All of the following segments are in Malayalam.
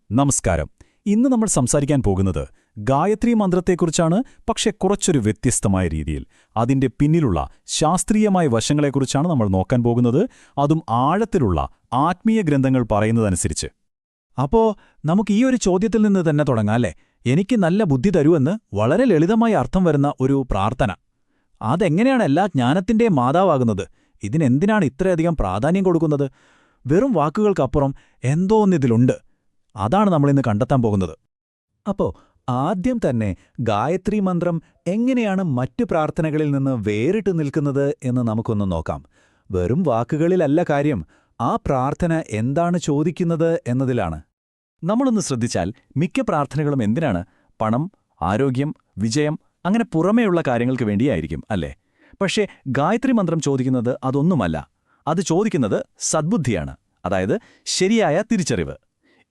നമസ്കാരം. ഇന്ന് നമ്മൾ സംസാരിക്കാൻ പോകുന്നത് ഗായത്രി മന്ത്രത്തെക്കുറിച്ചാണ്. പക്ഷെ കുറച്ചൊരു വ്യത്യസ്തമായ രീതിയിൽ അതിന്റെ പിന്നിലുള്ള ശാസ്ത്രീയമായ വശങ്ങളെക്കുറിച്ചാണ് നമ്മൾ നോക്കാൻ പോകുന്നത്. അതും ആഴത്തിലുള്ള ആത്മീയ ഗ്രന്ഥങ്ങൾ പറയുന്നതനുസരിച്ച്. അപ്പോ നമുക്ക് ഈ ഒരു ചോദ്യത്തിൽ നിന്ന് തന്നെ തുടങ്ങാം അല്ലേ? എനിക്ക് നല്ല ബുദ്ധി തരുമെന്ന് വളരെ ലളിതമായി അർത്ഥം വരുന്ന ഒരു പ്രാർത്ഥന. അതെങ്ങനെയാണ് എല്ലാ ജ്ഞാനത്തിന്റെയും മാതാവാകുന്നത്? ഇതിനെന്തിനാണ് ഇത്രയധികം പ്രാധാന്യം കൊടുക്കുന്നത്? വെറും വാക്കുകൾക്കപ്പുറം എന്തോ ഒന്നിതിലുണ്ട്. അതാണ് നമ്മളിന്ന് കണ്ടെത്താൻ പോകുന്നത്. അപ്പോ ആദ്യം തന്നെ ഗായത്രി മന്ത്രം എങ്ങനെയാണ് മറ്റു പ്രാർത്ഥനകളിൽ നിന്ന് വേറിട്ട് നിൽക്കുന്നത് എന്ന് നമുക്കൊന്ന് നോക്കാം. വെറും വാക്കുകളിലല്ല കാര്യം, ആ പ്രാർത്ഥന എന്താണ് ചോദിക്കുന്നത് എന്നതിലാണ്. നമ്മളൊന്ന് ശ്രദ്ധിച്ചാൽ മിക്ക പ്രാർത്ഥനകളും എന്തിനാണ്? പണം, ആരോഗ്യം, വിജയം, അങ്ങനെ പുറമേയുള്ള കാര്യങ്ങൾക്ക് വേണ്ടിയായിരിക്കും അല്ലേ? പക്ഷേ ഗായത്രി മന്ത്രം ചോദിക്കുന്നത് അതൊന്നുമല്ല. അത് ചോദിക്കുന്നത് സദ്ബുദ്ധിയാണ്, അതായത് ശരിയായ തിരിച്ചറിവ്.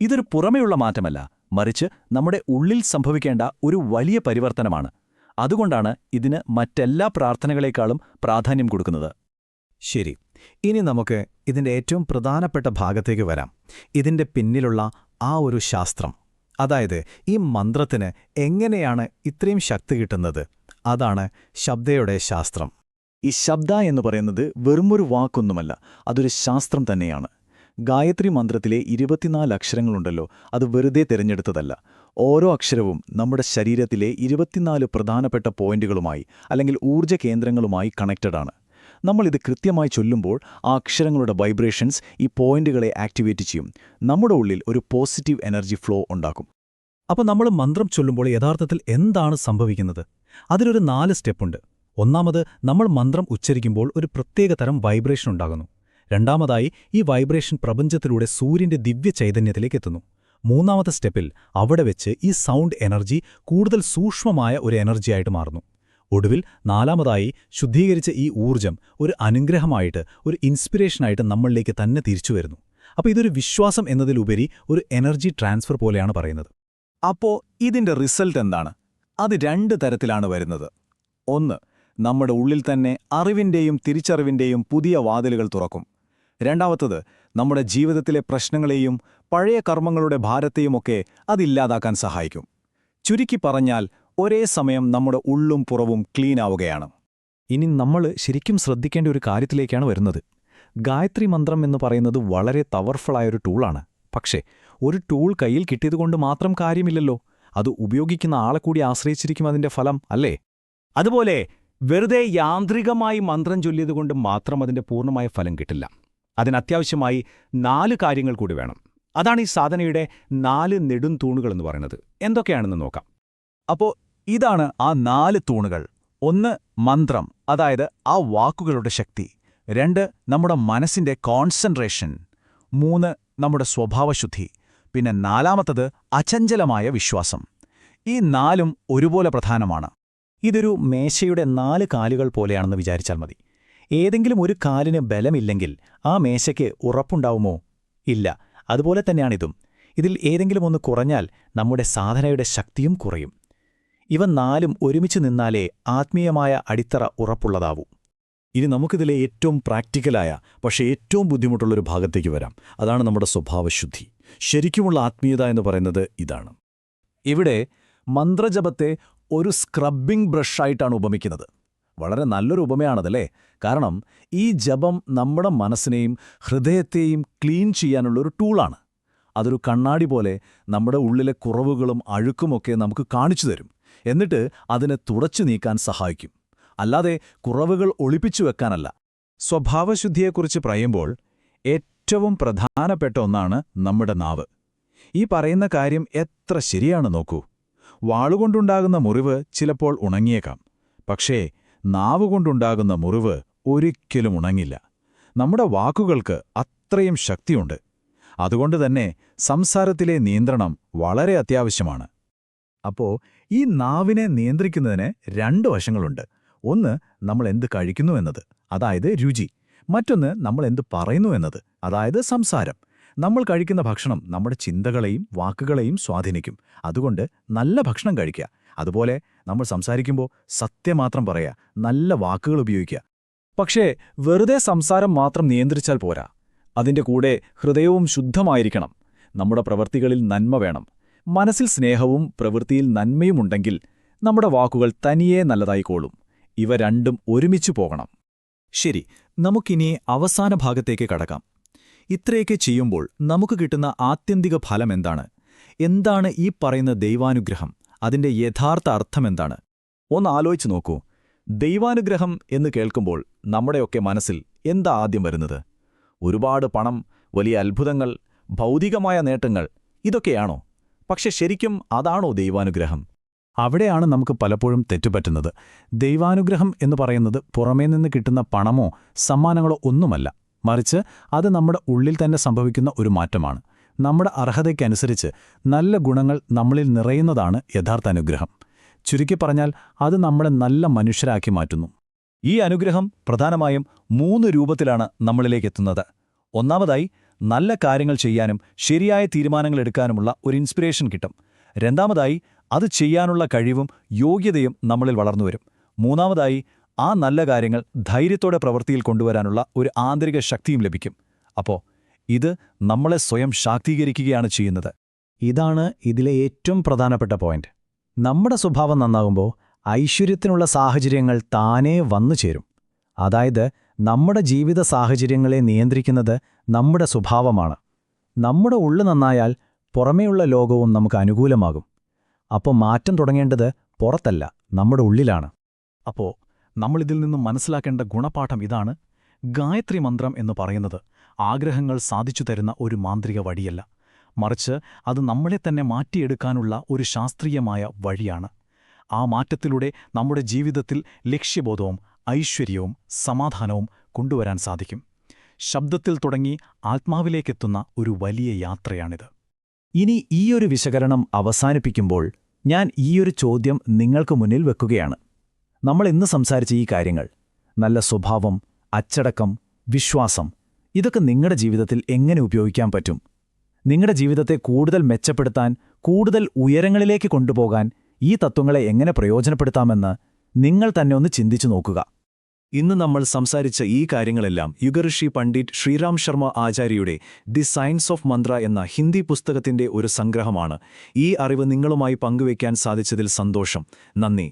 ഇതൊരു പുറമേയുള്ള മാറ്റമല്ല, മറിച്ച് നമ്മുടെ ഉള്ളിൽ സംഭവിക്കേണ്ട ഒരു വലിയ പരിവർത്തനമാണ്. അതുകൊണ്ടാണ് ഇതിന് മറ്റെല്ലാ പ്രാർത്ഥനകളെക്കാളും പ്രാധാന്യം കൊടുക്കുന്നത്. ശരി, ഇനി നമുക്ക് ഇതിന്റെ ഏറ്റവും പ്രധാനപ്പെട്ട ഭാഗത്തേക്ക് വരാം. ഇതിന്റെ പിന്നിലുള്ള ആ ഒരു ശാസ്ത്രം, അതായത് ഈ മന്ത്രത്തിന് എങ്ങനെയാണ് ഇത്രയും ശക്തി കിട്ടുന്നത്? അതാണ് ശബ്ദയുടെ ശാസ്ത്രം. ഈ ശബ്ദ എന്ന് പറയുന്നത് വെറുമൊരു വാക്കൊന്നുമല്ല, അതൊരു ശാസ്ത്രം തന്നെയാണ്. ഗായത്രി മന്ത്രത്തിലെ 24 അക്ഷരങ്ങളുണ്ടല്ലോ, അത് വെറുതെ തിരഞ്ഞെടുത്തതല്ല. ഓരോ അക്ഷരവും നമ്മുടെ ശരീരത്തിലെ 24 പ്രധാനപ്പെട്ട പോയിന്റുകളുമായി അല്ലെങ്കിൽ ഊർജ്ജ കേന്ദ്രങ്ങളുമായി കണക്റ്റഡാണ്. നമ്മളിത് കൃത്യമായി ചൊല്ലുമ്പോൾ ആ അക്ഷരങ്ങളുടെ വൈബ്രേഷൻസ് ഈ പോയിന്റുകളെ ആക്ടിവേറ്റ് ചെയ്യും. നമ്മുടെ ഉള്ളിൽ ഒരു പോസിറ്റീവ് എനർജി ഫ്ലോ ഉണ്ടാക്കും. അപ്പോൾ നമ്മൾ മന്ത്രം ചൊല്ലുമ്പോൾ യഥാർത്ഥത്തിൽ എന്താണ് സംഭവിക്കുന്നത്? അതിലൊരു 4 സ്റ്റെപ്പുണ്ട്. ഒന്നാമത്, നമ്മൾ മന്ത്രം ഉച്ചരിക്കുമ്പോൾ ഒരു പ്രത്യേകതരം വൈബ്രേഷൻ ഉണ്ടാകുന്നു. രണ്ടാമതായി, ഈ വൈബ്രേഷൻ പ്രപഞ്ചത്തിലൂടെ സൂര്യന്റെ ദിവ്യ ചൈതന്യത്തിലേക്ക് എത്തുന്നു. മൂന്നാമത്തെ സ്റ്റെപ്പിൽ അവിടെ വെച്ച് ഈ സൗണ്ട് എനർജി കൂടുതൽ സൂക്ഷ്മമായ ഒരു എനർജിയായിട്ട് മാറുന്നു. ഒടുവിൽ നാലാമതായി, ശുദ്ധീകരിച്ച ഈ ഊർജ്ജം ഒരു അനുഗ്രഹമായിട്ട്, ഒരു ഇൻസ്പിറേഷനായിട്ട് നമ്മളിലേക്ക് തന്നെ തിരിച്ചു വരുന്നു. അപ്പോൾ ഇതൊരു വിശ്വാസം എന്നതിലുപരി ഒരു എനർജി ട്രാൻസ്ഫർ പോലെയാണ് പറയുന്നത്. അപ്പോ ഇതിന്റെ റിസൾട്ട് എന്താണ്? അത് 2 തരത്തിലാണ് വരുന്നത്. ഒന്ന്, നമ്മുടെ ഉള്ളിൽ തന്നെ അറിവിന്റെയും തിരിച്ചറിവിന്റെയും പുതിയ വാതിലുകൾ തുറക്കും. രണ്ടാമത്തത്, നമ്മുടെ ജീവിതത്തിലെ പ്രശ്നങ്ങളെയും പഴയ കർമ്മങ്ങളുടെ ഭാരത്തെയുമൊക്കെ അതില്ലാതാക്കാൻ സഹായിക്കും. ചുരുക്കി പറഞ്ഞാൽ, ഒരേ സമയം നമ്മുടെ ഉള്ളും പുറവും ക്ലീൻ ആവുകയാണ്. ഇനി നമ്മൾ ശരിക്കും ശ്രദ്ധിക്കേണ്ട ഒരു കാര്യത്തിലേക്കാണ് വരുന്നത്. ഗായത്രി മന്ത്രം എന്ന് പറയുന്നത് വളരെ പവർഫുള്ളായൊരു ടൂളാണ്. പക്ഷേ ഒരു ടൂൾ കയ്യിൽ കിട്ടിയതുകൊണ്ട് മാത്രം കാര്യമില്ലല്ലോ, അത് ഉപയോഗിക്കുന്ന ആളെ കൂടി ആശ്രയിച്ചിരിക്കും അതിന്റെ ഫലം, അല്ലേ? അതുപോലെ വെറുതെ യാന്ത്രികമായി മന്ത്രം ചൊല്ലിയതുകൊണ്ട് മാത്രം അതിന്റെ പൂർണ്ണമായ ഫലം കിട്ടില്ല. അതിനത്യാവശ്യമായി 4 കാര്യങ്ങൾ കൂടി വേണം. അതാണ് ഈ സാധനയുടെ 4 നെടും തൂണുകളെന്ന് പറയുന്നത്. എന്തൊക്കെയാണെന്ന് നോക്കാം. അപ്പോൾ ഇതാണ് ആ 4 തൂണുകൾ. 1, മന്ത്രം, അതായത് ആ വാക്കുകളുടെ ശക്തി. 2, നമ്മുടെ മനസ്സിന്റെ കോൺസെൻട്രേഷൻ. 3, നമ്മുടെ സ്വഭാവശുദ്ധി. പിന്നെ 4ാമത്തത് അചഞ്ചലമായ വിശ്വാസം. ഈ 4ഉം ഒരുപോലെ പ്രധാനമാണ്. ഇതൊരു മേശയുടെ 4 കാലുകൾ പോലെയാണെന്ന് വിചാരിച്ചാൽ മതി. ഏതെങ്കിലും ഒരു കാലിന് ബലമില്ലെങ്കിൽ ആ മേശയ്ക്ക് ഉറപ്പുണ്ടാവുമോ? ഇല്ല. അതുപോലെ തന്നെയാണിതും. ഇതിൽ ഏതെങ്കിലും ഒന്ന് കുറഞ്ഞാൽ നമ്മുടെ സാധനയുടെ ശക്തിയും കുറയും. ഇവ 4ഉം ഒരുമിച്ച് നിന്നാലേ ആത്മീയമായ അടിത്തറ ഉറപ്പുള്ളതാവൂ. ഇനി നമുക്കിതിലെ ഏറ്റവും പ്രാക്ടിക്കലായ പക്ഷേ ഏറ്റവും ബുദ്ധിമുട്ടുള്ളൊരു ഭാഗത്തേക്ക് വരാം. അതാണ് നമ്മുടെ സ്വഭാവശുദ്ധി. ശരിക്കുമുള്ള ആത്മീയത എന്ന് പറയുന്നത് ഇതാണ്. ഇവിടെ മന്ത്രജപത്തെ ഒരു സ്ക്രബിംഗ് ബ്രഷായിട്ടാണ് ഉപമിക്കുന്നത്. വളരെ നല്ലൊരു ഉപമയാണതല്ലേ? കാരണം ഈ ജപം നമ്മുടെ മനസ്സിനെയും ഹൃദയത്തെയും ക്ലീൻ ചെയ്യാനുള്ളൊരു ടൂളാണ്. അതൊരു കണ്ണാടി പോലെ നമ്മുടെ ഉള്ളിലെ കുറവുകളും അഴുക്കുമൊക്കെ നമുക്ക് കാണിച്ചു തരും. എന്നിട്ട് അതിനെ തുടച്ചു നീക്കാൻ സഹായിക്കും. അല്ലാതെ കുറവുകൾ ഒളിപ്പിച്ചു വെക്കാനല്ല. സ്വഭാവശുദ്ധിയെക്കുറിച്ച് പറയുമ്പോൾ ഏറ്റവും പ്രധാനപ്പെട്ട ഒന്നാണ് നമ്മുടെ നാവ്. ഈ പറയുന്ന കാര്യം എത്ര ശരിയാണ് നോക്കൂ. വാളുകൊണ്ടുണ്ടാകുന്ന മുറിവ് ചിലപ്പോൾ ഉണങ്ങിയേക്കാം, പക്ഷേ നാവുകൊണ്ടുണ്ടാകുന്ന മുറിവ് ഒരിക്കലും ഉണങ്ങില്ല. നമ്മുടെ വാക്കുകൾക്ക് അത്രയും ശക്തിയുണ്ട്. അതുകൊണ്ടുതന്നെ സംസാരത്തിലെ നിയന്ത്രണം വളരെ അത്യാവശ്യമാണ്. അപ്പോൾ ഈ നാവിനെ നിയന്ത്രിക്കുന്നതിന് 2 വശങ്ങളുണ്ട്. ഒന്ന്, നമ്മൾ എന്ത് കഴിക്കുന്നു എന്നത്, അതായത് രുചി. മറ്റൊന്ന്, നമ്മൾ എന്ത് പറയുന്നു എന്നത്, അതായത് സംസാരം. നമ്മൾ കഴിക്കുന്ന ഭക്ഷണം നമ്മുടെ ചിന്തകളെയും വാക്കുകളെയും സ്വാധീനിക്കും. അതുകൊണ്ട് നല്ല ഭക്ഷണം കഴിക്കുക. അതുപോലെ നമ്മൾ സംസാരിക്കുമ്പോൾ സത്യം മാത്രം പറയുക, നല്ല വാക്കുകൾ ഉപയോഗിക്കുക. പക്ഷേ വെറുതെ സംസാരം മാത്രം നിയന്ത്രിച്ചാൽ പോരാ. അതിന്റെ കൂടെ ഹൃദയവും ശുദ്ധമായിരിക്കണം. നമ്മുടെ പ്രവൃത്തികളിൽ നന്മ വേണം. മനസ്സിൽ സ്നേഹവും പ്രവൃത്തിയിൽ നന്മയുമുണ്ടെങ്കിൽ നമ്മുടെ വാക്കുകൾ തനിയേ നല്ലതായിക്കോളും. ഇവ രണ്ടും ഒരുമിച്ചു പോകണം. ശരി, നമുക്കിനി അവസാന ഭാഗത്തേക്ക് കടക്കാം. ഇത്രയൊക്കെ ചെയ്യുമ്പോൾ നമുക്ക് കിട്ടുന്ന ആത്യന്തിക ഫലം എന്താണ്? എന്താണ് ഈ പറയുന്ന ദൈവാനുഗ്രഹം? അതിന്റെ യഥാർത്ഥ അർത്ഥമെന്താണ്? ഒന്ന് ആലോചിച്ചു നോക്കൂ. ദൈവാനുഗ്രഹം എന്ന് കേൾക്കുമ്പോൾ നമ്മുടെയൊക്കെ മനസ്സിൽ എന്താ ആദ്യം വരുന്നത്? ഒരുപാട് പണം, വലിയ അത്ഭുതങ്ങൾ, ഭൗതികമായ നേട്ടങ്ങൾ, ഇതൊക്കെയാണോ? പക്ഷെ ശരിക്കും അതാണോ ദൈവാനുഗ്രഹം? അവിടെയാണ് നമുക്ക് പലപ്പോഴും തെറ്റുപറ്റുന്നത്. ദൈവാനുഗ്രഹം എന്ന് പറയുന്നത് പുറമേ നിന്ന് കിട്ടുന്ന പണമോ സമ്മാനങ്ങളോ ഒന്നുമല്ല. മറിച്ച് അത് നമ്മുടെ ഉള്ളിൽ തന്നെ സംഭവിക്കുന്ന ഒരു മാറ്റമാണ്. നമ്മുടെ അർഹതയ്ക്കനുസരിച്ച് നല്ല ഗുണങ്ങൾ നമ്മളിൽ നിറയുന്നതാണ് യഥാർത്ഥ അനുഗ്രഹം. ചുരുക്കി പറഞ്ഞാൽ അത് നമ്മളെ നല്ല മനുഷ്യരാക്കി മാറ്റുന്നു. ഈ അനുഗ്രഹം പ്രധാനമായും 3 രൂപത്തിലാണ് നമ്മളിലേക്കെത്തുന്നത്. ഒന്നാമതായി, നല്ല കാര്യങ്ങൾ ചെയ്യാനും ശരിയായ തീരുമാനങ്ങളെടുക്കാനുമുള്ള ഒരു ഇൻസ്പിറേഷൻ കിട്ടും. രണ്ടാമതായി, അത് ചെയ്യാനുള്ള കഴിവും യോഗ്യതയും നമ്മളിൽ വളർന്നുവരും. മൂന്നാമതായി, ആ നല്ല കാര്യങ്ങൾ ധൈര്യത്തോടെ പ്രവൃത്തിയിൽ കൊണ്ടുവരാനുള്ള ഒരു ആന്തരിക ശക്തിയും ലഭിക്കും. അപ്പോൾ ഇത് നമ്മളെ സ്വയം ശാക്തീകരിക്കുകയാണ് ചെയ്യുന്നത്. ഇതാണ് ഇതിലെ ഏറ്റവും പ്രധാനപ്പെട്ട പോയിന്റ്. നമ്മുടെ സ്വഭാവം നന്നാകുമ്പോൾ ഐശ്വര്യത്തിനുള്ള സാഹചര്യങ്ങൾ താനേ വന്നു ചേരും. അതായത് നമ്മുടെ ജീവിത സാഹചര്യങ്ങളെ നിയന്ത്രിക്കുന്നത് നമ്മുടെ സ്വഭാവമാണ്. നമ്മുടെ ഉള്ളു നന്നായാൽ പുറമേയുള്ള ലോകവും നമുക്ക് അനുകൂലമാകും. അപ്പോൾ മാറ്റം തുടങ്ങേണ്ടത് പുറത്തല്ല, നമ്മുടെ ഉള്ളിലാണ്. അപ്പോൾ നമ്മളിതിൽ നിന്നും മനസ്സിലാക്കേണ്ട ഗുണപാഠം ഇതാണ്: ഗായത്രി മന്ത്രം എന്ന് പറയുന്നത് ആഗ്രഹങ്ങൾ സാധിച്ചു തരുന്ന ഒരു മാന്ത്രിക വഴിയല്ല, മറിച്ച് അത് നമ്മളെ തന്നെ മാറ്റിയെടുക്കാനുള്ള ഒരു ശാസ്ത്രീയമായ വഴിയാണ്. ആ മാറ്റത്തിലൂടെ നമ്മുടെ ജീവിതത്തിൽ ലക്ഷ്യബോധവും ഐശ്വര്യവും സമാധാനവും കൊണ്ടുവരാൻ സാധിക്കും. ശബ്ദത്തിൽ തുടങ്ങി ആത്മാവിലേക്കെത്തുന്ന ഒരു വലിയ യാത്രയാണിത്. ഇനി ഈയൊരു വിശകലനം അവസാനിപ്പിക്കുമ്പോൾ ഞാൻ ഈയൊരു ചോദ്യം നിങ്ങൾക്ക് മുന്നിൽ വെക്കുകയാണ്. നമ്മൾ ഇന്ന് സംസാരിച്ച ഈ കാര്യങ്ങൾ, നല്ല സ്വഭാവം, അച്ചടക്കം, വിശ്വാസം, ഇതൊക്കെ നിങ്ങളുടെ ജീവിതത്തിൽ എങ്ങനെ ഉപയോഗിക്കാൻ പറ്റും? നിങ്ങളുടെ ജീവിതത്തെ കൂടുതൽ മെച്ചപ്പെടുത്താൻ, കൂടുതൽ ഉയരങ്ങളിലേക്ക് കൊണ്ടുപോകാൻ ഈ തത്വങ്ങളെ എങ്ങനെ പ്രയോജനപ്പെടുത്താമെന്ന് നിങ്ങൾ തന്നെ ഒന്ന് ചിന്തിച്ചു നോക്കുക. ഇന്ന് നമ്മൾ സംസാരിച്ച ഈ കാര്യങ്ങളെല്ലാം യുഗഋഷി പണ്ഡിറ്റ് ശ്രീറാം ശർമ്മ ആചാര്യയുടെ ദി സയൻസ് ഓഫ് മന്ത്ര എന്ന ഹിന്ദി പുസ്തകത്തിന്റെ ഒരു സംഗ്രഹമാണ്. ഈ അറിവ് നിങ്ങളുമായി പങ്കുവയ്ക്കാൻ സാധിച്ചതിൽ സന്തോഷം. നന്ദി.